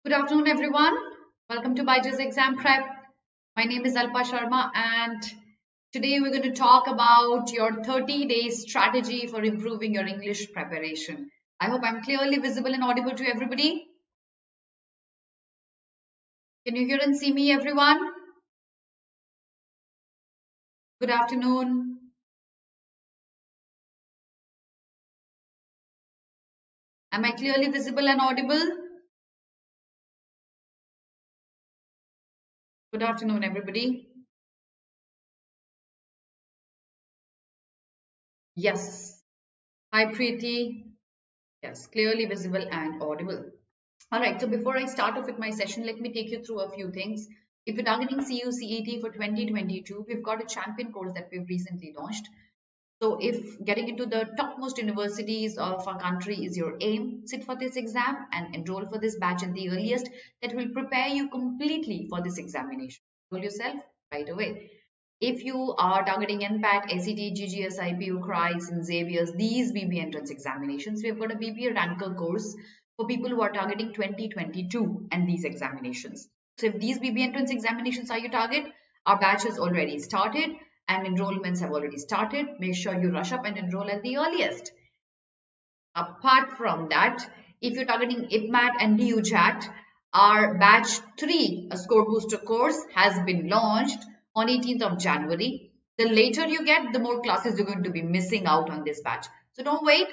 Good afternoon, everyone. Welcome to BYJU'S Exam Prep. My name is Alpa Sharma, and today we're going to talk about your 30-day strategy for improving your English preparation. I hope I'm clearly visible and audible to everybody. Can you hear and see me, everyone? Good afternoon. Am I clearly visible and audible? Good afternoon, everybody. Yes. Hi, Preeti. Yes, clearly visible and audible. All right, so before I start off with my session, let me take you through a few things. If you're targeting CUCET for 2022, we've got a champion course that we've recently launched. So if getting into the topmost universities of our country is your aim, sit for this exam and enroll for this batch at the earliest. That will prepare you completely for this examination. Enroll yourself right away. If you are targeting NPAT, ACT, GGS, IPU, CRIES, and Xavier's, these BB entrance examinations, we have got a BB ranker course for people who are targeting 2022 and these examinations. So if these BB entrance examinations are your target, our batch has already started and enrollments have already started. Make sure you rush up and enroll at the earliest. Apart from that, if you're targeting IPMAT and DUJAT, our batch 3, a score booster course, has been launched on 18th of January. The later you get, the more classes you're going to be missing out on this batch. So don't wait,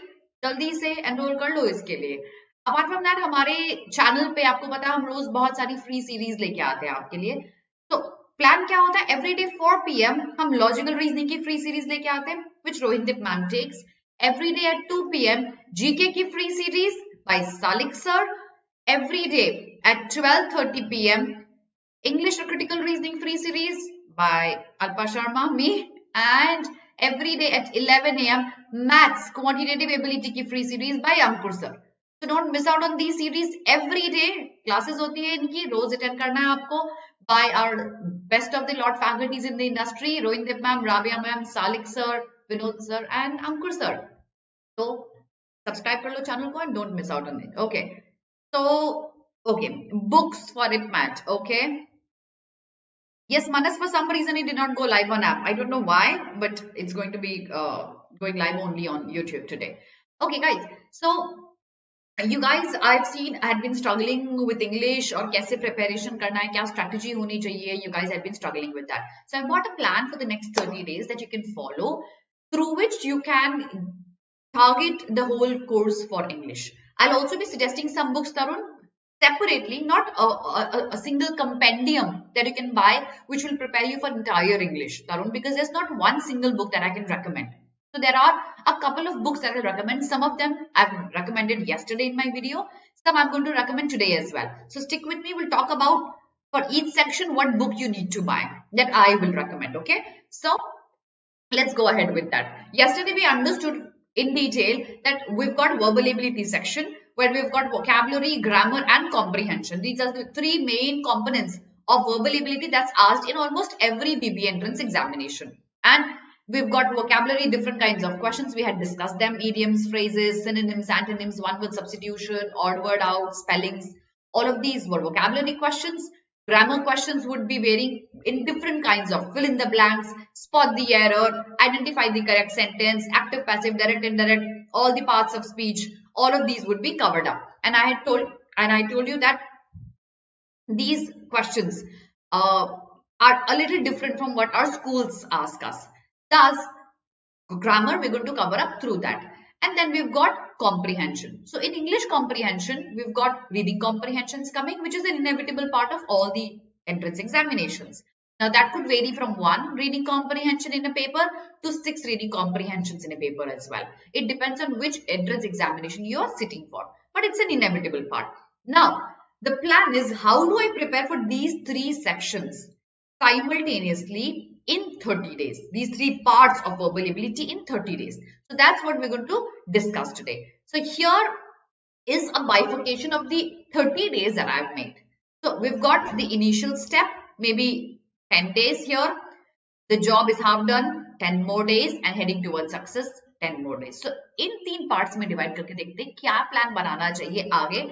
जल्दी से enroll कर लो इसके लिए. Apart from that, हमारे channel पे आपको पता है हम रोज बहुत सारी free series लेके आते हैं आपके लिए. तो प्लान क्या होता है? Every day 4 PM हम logical reasoning की free series लेके आते हैं, which Rohit ma'am takes. Every day at 2 PM, GK की free series by Salik sir. Every day at 12:30 PM, English or critical reasoning free series by Alpa Sharma, me. And every day at 11 AM, maths quantitative ability की free series by Ankur sir. So don't miss out on these series. Every day classes होती है इनकी, रोज attend करना है आपको by our best of the lot faculties in the industry, Rohit ma'am, Rabia ma'am, Salik sir, Vinod sir and Ankur sir. So subscribe कर लो channel को and don't miss out on it. Okay. So okay, books for IPMAT. Okay. Yes, Manas, for some reason he did not go live on app. I don't know why, but it's going to be going live only on YouTube today. Okay, guys. So you guys, I've seen, had been struggling with English or कैसे preparation करना है, क्या strategy होनी चाहिए. You guys have been struggling with that. So I've got a plan for the next 30 days that you can follow, through which you can target the whole course for English. I'll also be suggesting some books, Tarun, separately, not a single compendium that you can buy, which will prepare you for entire English, Tarun, because there's not one single book that I can recommend. So there are a couple of books that I'll recommend. Some of them I've recommended yesterday in my video. Some I'm going to recommend today as well. So stick with me. We'll talk about for each section what book you need to buy that I will recommend. Okay. So let's go ahead with that. Yesterday we understood in detail that we've got verbal ability section where we've got vocabulary, grammar and comprehension. These are the three main components of verbal ability that's asked in almost every BB entrance examination. And we've got vocabulary, different kinds of questions. We had discussed them: idioms, phrases, synonyms, antonyms, one word substitution, odd word out, spellings. All of these were vocabulary questions. Grammar questions would be varying in different kinds of fill in the blanks, spot the error, identify the correct sentence, active, passive, direct, indirect, all the parts of speech. All of these would be covered up. And I told you that these questions are a little different from what our schools ask us. Thus, grammar we're going to cover up through that. And then we've got comprehension. So in English comprehension, we've got reading comprehensions coming, which is an inevitable part of all the entrance examinations. Now that could vary from 1 reading comprehension in a paper to 6 reading comprehensions in a paper as well. It depends on which entrance examination you are sitting for, but it's an inevitable part. Now, the plan is, how do I prepare for these 3 sections simultaneously in 30 days? These 3 parts of verbal ability in 30 days. So that's what we're going to discuss today. So here is a bifurcation of the 30 days that I've made. So we've got the initial step, maybe 10 days here. The job is half done, 10 more days, and heading towards success, 10 more days. So in 3 parts में divide करके देखते हैं क्या plan बनाना चाहिए आगे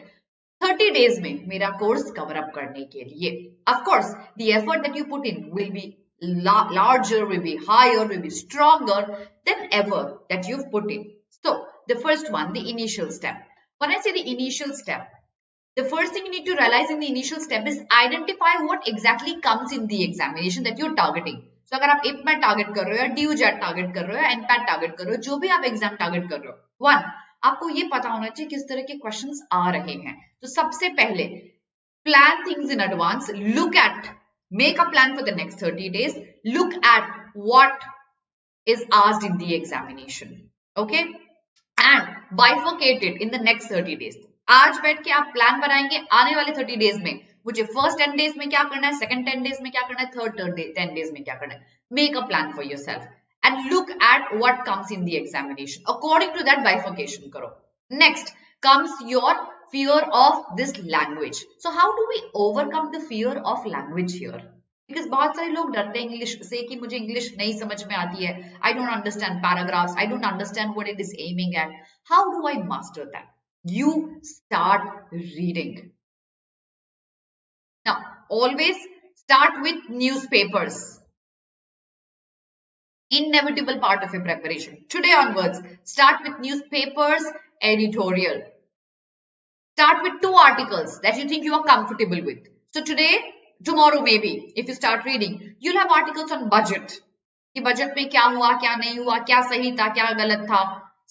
30 days में मेरा course cover up करने के लिए. Of course, the effort that you put in will be larger, will be higher, will be stronger than ever that you've put in. So, the first one, the initial step. When I say the initial step, the first thing you need to realize in the initial step is identify what exactly comes in the examination that you're targeting. So, अगर आप IPMAT target कर रहे हो या DUJET target कर रहे हो या NPAT target कर रहे हो, जो भी आप exam target कर रहे हो, one, आपको ये पता होना चाहिए किस तरह के questions आ रहे हैं. तो सबसे पहले plan things in advance, make a plan for the next 30 days, look at what is asked in the examination, okay, and bifurcate it in the next 30 days. आज बैठ के आप प्लान बनाएंगे आने वाले 30 डेज में मुझे फर्स्ट 10 डेज में क्या करना है, सेकंड 10 डेज में क्या करना है, थर्ड 10 डेज में क्या करना है. Make a plan for yourself and look at what comes in the examination. According to that bifurcation करो. Next comes your fear of this language. So how do we overcome the fear of language here? Because बहुत सारे लोग डरते हैं English से कि मुझे English नहीं समझ में आती है. I don't understand paragraphs. I don't understand what it is aiming at. How do I master that? You start reading. Now, always start with newspapers. Inevitable part of your preparation. Today onwards, start with newspapers, editorial. Start with 2 articles that you think you are comfortable with. So today, tomorrow maybe, if you start reading, you'll have articles on budget. कि budget में क्या हुआ, क्या नहीं हुआ, क्या सही था, क्या गलत था.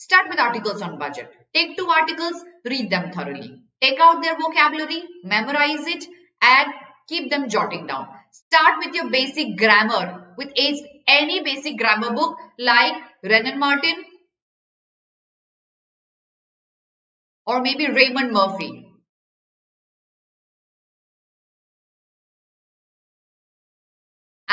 Start with articles on budget. Take 2 articles, read them thoroughly. Take out their vocabulary, memorize it, and keep them jotting down. Start with your basic grammar, with any basic grammar book like Renan Martin, or maybe Raymond Murphy.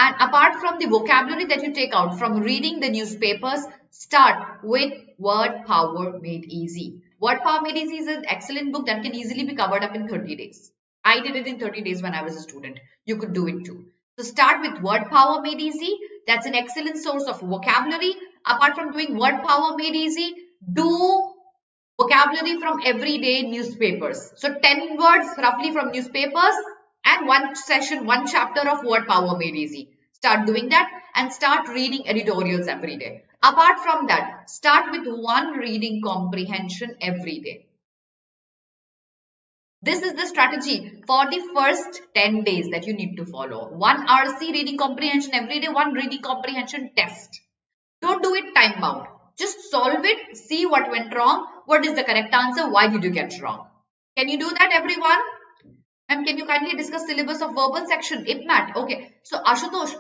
And apart from the vocabulary that you take out from reading the newspapers, start with Word Power Made Easy. Word Power Made Easy is an excellent book that can easily be covered up in 30 days. I did it in 30 days when I was a student. You could do it too. So start with Word Power Made Easy. That's an excellent source of vocabulary. Apart from doing Word Power Made Easy, do vocabulary from everyday newspapers. So 10 words roughly from newspapers and one chapter of Word Power Made Easy. Start doing that and start reading editorials every day. Apart from that, start with 1 reading comprehension every day. This is the strategy for the first 10 days that you need to follow. 1 RC reading comprehension every day, 1 reading comprehension test. Don't do it time bound. Just solve it, see what went wrong, what is the correct answer, why did you get wrong. Can you do that, everyone? And can you kindly discuss syllabus of verbal section, IPMAT? Okay, so Ashutosh,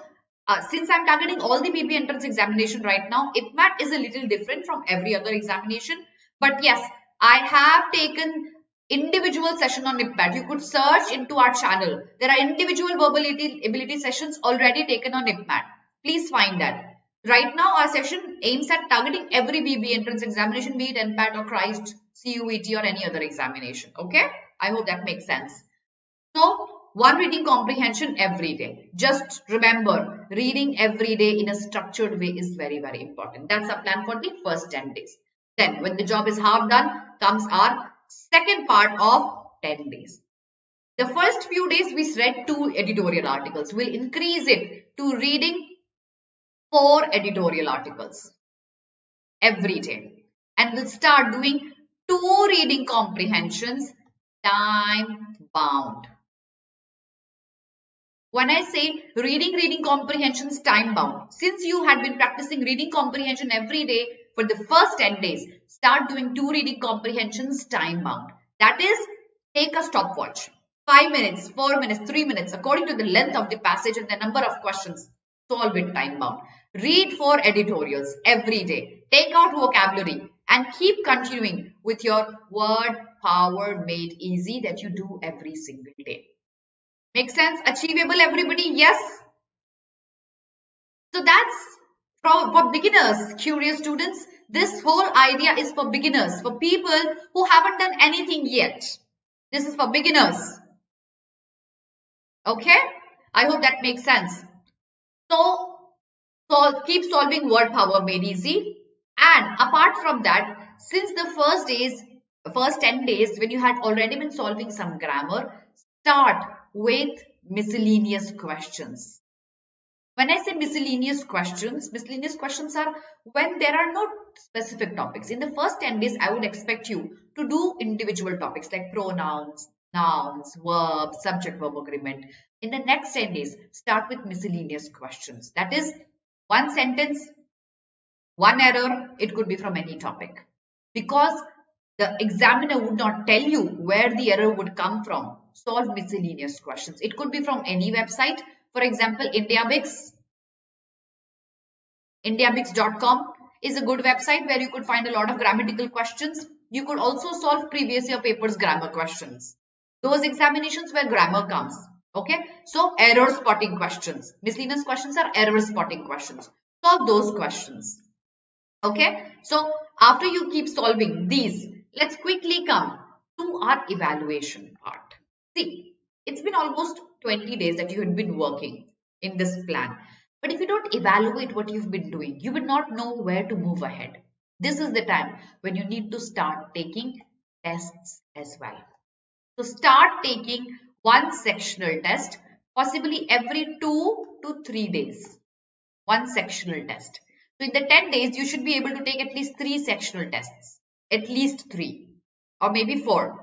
since I'm targeting all the PB entrance examination right now, IPMAT is a little different from every other examination. But yes, I have taken individual session on IPMAT. You could search into our channel. There are individual verbal ability sessions already taken on IPMAT. Please find that. Right now, our session aims at targeting every BB entrance examination, be it NPAT or Christ, CUET or any other examination. Okay? I hope that makes sense. So, 1 reading comprehension every day. Just remember, reading every day in a structured way is very, very important. That's our plan for the first 10 days. Then, when the job is half done, comes our second part of 10 days. The first few days, we read 2 editorial articles. We'll increase it to reading 4 editorial articles every day. And we'll start doing 2 reading comprehensions time bound. When I say reading comprehensions time bound, since you had been practicing reading comprehension every day for the first 10 days, start doing 2 reading comprehensions time bound. That is, take a stopwatch. 5 minutes, 4 minutes, 3 minutes, according to the length of the passage and the number of questions. Solve it time bound. Read 4 editorials every day. Take out vocabulary and keep continuing with your Word Power Made Easy that you do every single day. Make sense? Achievable, everybody? Yes? So that's for beginners, curious students. This whole idea is for beginners, for people who haven't done anything yet. This is for beginners. Okay? I hope that makes sense. So keep solving Word Power Made Easy. And apart from that, since the first days The first 10 days, when you had already been solving some grammar, start with miscellaneous questions. When I say miscellaneous questions are when there are no specific topics. In the first 10 days, I would expect you to do individual topics like pronouns, nouns, verbs, subject-verb agreement. In the next 10 days, start with miscellaneous questions. That is one sentence, one error, it could be from any topic. Because the examiner would not tell you where the error would come from. Solve miscellaneous questions. It could be from any website. For example, indiabix.com is a good website where you could find a lot of grammatical questions. You could also solve previous year papers grammar questions. Those examinations where grammar comes. Okay, so error spotting questions. Miscellaneous questions are error spotting questions. Solve those questions. Okay, so after you keep solving these, let's quickly come to our evaluation part. See, it's been almost 20 days that you had been working in this plan. But if you don't evaluate what you've been doing, you will not know where to move ahead. This is the time when you need to start taking tests as well. So start taking one sectional test, possibly every 2 to 3 days. One sectional test. So in the 10 days, you should be able to take at least 3 sectional tests. At least 3 or maybe 4.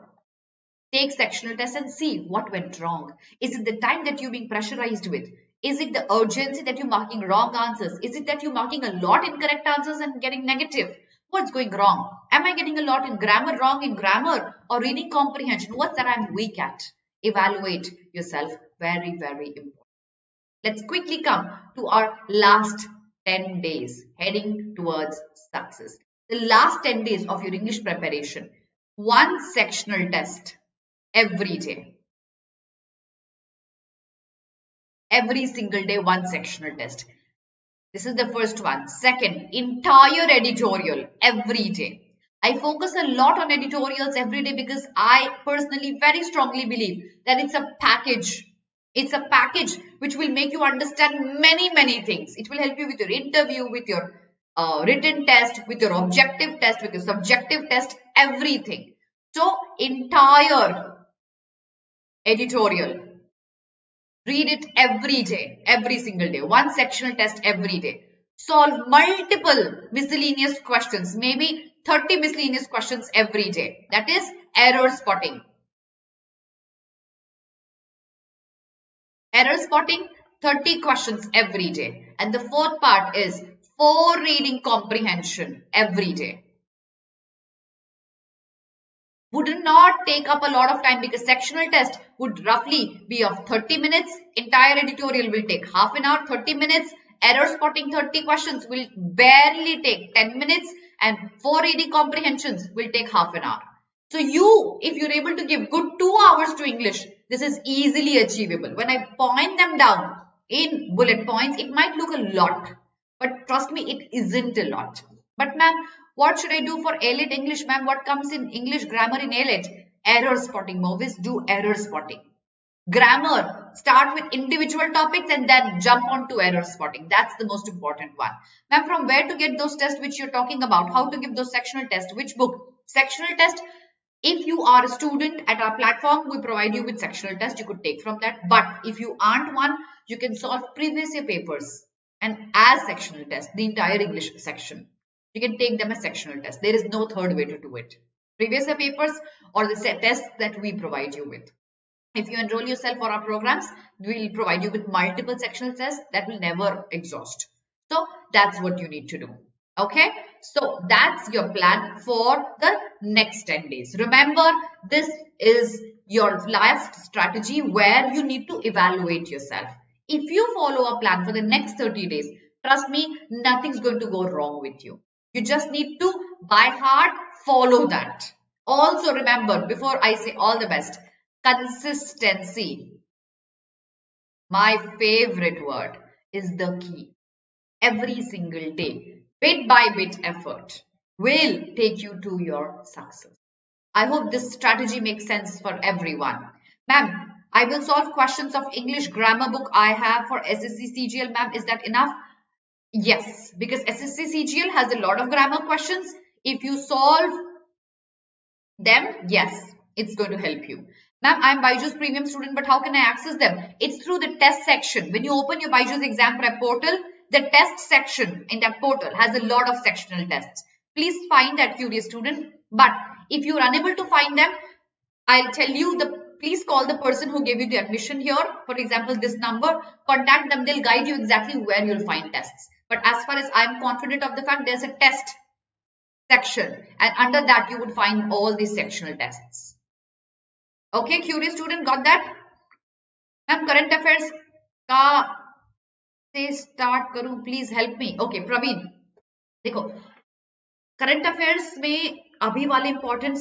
Take sectional tests and see what went wrong. Is it the time that you're being pressurized with? Is it the urgency that you're marking wrong answers? Is it that you're marking a lot incorrect answers and getting negative? What's going wrong? Am I getting a lot in grammar wrong in grammar or reading comprehension? What's that I'm weak at? Evaluate yourself. Very, very important. Let's quickly come to our last 10 days heading towards success. The last 10 days of your English preparation. One sectional test every day. Every single day, one sectional test. This is the first one. Second, entire editorial every day. I focus a lot on editorials every day because I personally very strongly believe that it's a package. It's a package which will make you understand many things. It will help you with your interview, with your written test, with your objective test, with your subjective test, everything. So, entire editorial. Read it every day, every single day. One sectional test every day. Solve multiple miscellaneous questions, maybe 30 miscellaneous questions every day. That is error spotting. Error spotting, 30 questions every day. And the fourth part is 4 reading comprehension every day. Would not take up a lot of time because sectional test would roughly be of 30 minutes. Entire editorial will take half an hour, 30 minutes. Error spotting 30 questions will barely take 10 minutes and 4 reading comprehensions will take half an hour. So if you're able to give good 2 hours to English, this is easily achievable. When I point them down in bullet points, it might look a lot, but trust me, it isn't a lot. But ma'am, what should I do for A-Lit English, ma'am? What comes in English grammar in A-Lit? Error spotting. Movies do error spotting. Grammar, start with individual topics and then jump on to error spotting. That's the most important one. Ma'am, from where to get those tests which you're talking about? How to give those sectional tests? Which book? Sectional test. If you are a student at our platform, we provide you with sectional test. You could take from that. But if you aren't one, you can solve previous year papers and as sectional test, the entire English section. You can take them as sectional test. There is no third way to do it. Previous year papers or the tests that we provide you with. If you enroll yourself for our programs, we will provide you with multiple sectional tests that will never exhaust. So that's what you need to do. Okay, so that's your plan for the next 10 days. Remember, this is your last strategy where you need to evaluate yourself. If you follow a plan for the next 30 days, trust me, nothing's going to go wrong with you. You just need to, by heart, follow that. Also remember, before I say all the best, consistency. My favorite word is the key. Every single day, bit by bit effort will take you to your success. I hope this strategy makes sense for everyone. Ma'am, I will solve questions of English grammar book I have for SSC CGL. Ma'am, is that enough? Yes, because SSC CGL has a lot of grammar questions. If you solve them, yes, it's going to help you. Ma'am, I'm BYJU'S premium student, but how can I access them? It's through the test section. When you open your BYJU'S Exam Prep portal, the test section in that portal has a lot of sectional tests. Please find that, curious student. But if you're unable to find them, I'll tell you, please call the person who gave you the admission here. For example, this number, contact them. They'll guide you exactly where you'll find tests. But as far as I'm confident of the fact, there's a test section, and under that you would find all these sectional tests. Okay, curious student, got that? Ma'am, current affairs का से start करूं, please help me. Okay, Praveen, देखो current affairs में अभी वाले important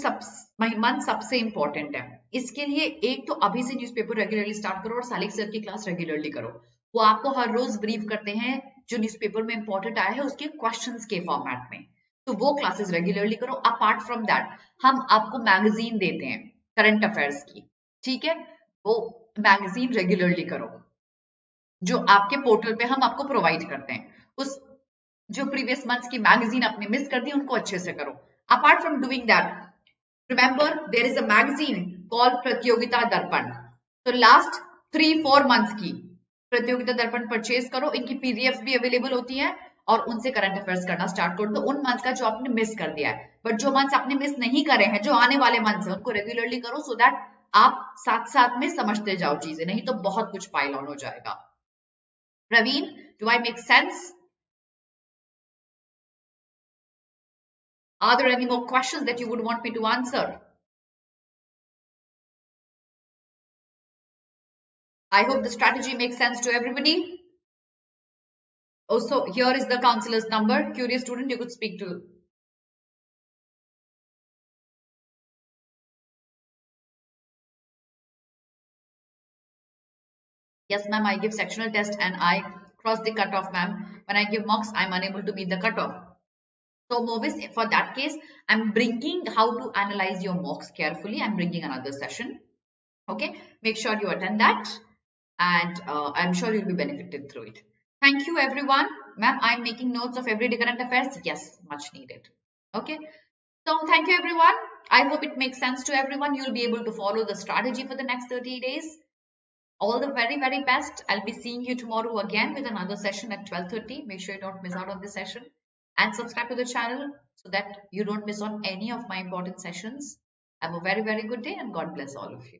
month सबसे important है. इसके लिए एक तो अभी से न्यूज़पेपर रेगुलरली स्टार्ट करो और सालिक सर की क्लास रेगुलरली करो. वो आपको हर रोज ब्रीफ करते हैं जो न्यूज़पेपर में इंपॉर्टेंट आया है उसके क्वेश्चंस के फॉर्मेट में. तो वो क्लासेस रेगुलरली करो. अपार्ट फ्रॉम दैट हम आपको मैगजीन देते हैं करंट अफेयर्स की, ठीक है? वो मैगजीन रेगुलरली करो जो आपके पोर्टल पे हम आपको प्रोवाइड करते हैं. उस जो प्रीवियस मंथ्स की मैगजीन आपने मिस कर दी उनको अच्छे से करो. Apart from doing that, remember there is a magazine called Pratiyogita Darpan. तो लास्ट 3-4 मंथ्स की प्रतियोगिता दर्पण परचेज करो. इनकी पीडीएफ भी अवेलेबल होती है और उनसे करंट अफेयर्स करना स्टार्ट कर दो उन मंथ्स का जो आपने मिस कर दिया है. बट जो मंथ्स आपने मिस नहीं करे हैं, जो आने वाले मंथ्स हैं, उनको रेगुलरली करो सो दैट आप साथ साथ में समझते जाओ चीजें, नहीं तो बहुत कुछ पाइल ऑन हो जाएगा. Praveen, do I make sense? Are there any more questions that you would want me to answer? I hope the strategy makes sense to everybody. Also, here is the counselor's number. Curious student, you could speak to. Yes, ma'am, I give sectional test and I cross the cutoff, ma'am. When I give mocks, I'm unable to meet the cutoff. So, Movis, for that case, I'm bringing how to analyze your mocks carefully. I'm bringing another session. Okay, make sure you attend that, and I'm sure you'll be benefited through it. Thank you, everyone. Ma'am, I'm making notes of everyday current affairs. Yes, much needed. Okay. So, thank you, everyone. I hope it makes sense to everyone. You'll be able to follow the strategy for the next 30 days. All the very, very best. I'll be seeing you tomorrow again with another session at 12:30. Make sure you don't miss out on this session. And subscribe to the channel so that you don't miss on any of my important sessions. Have a very, very good day and God bless all of you.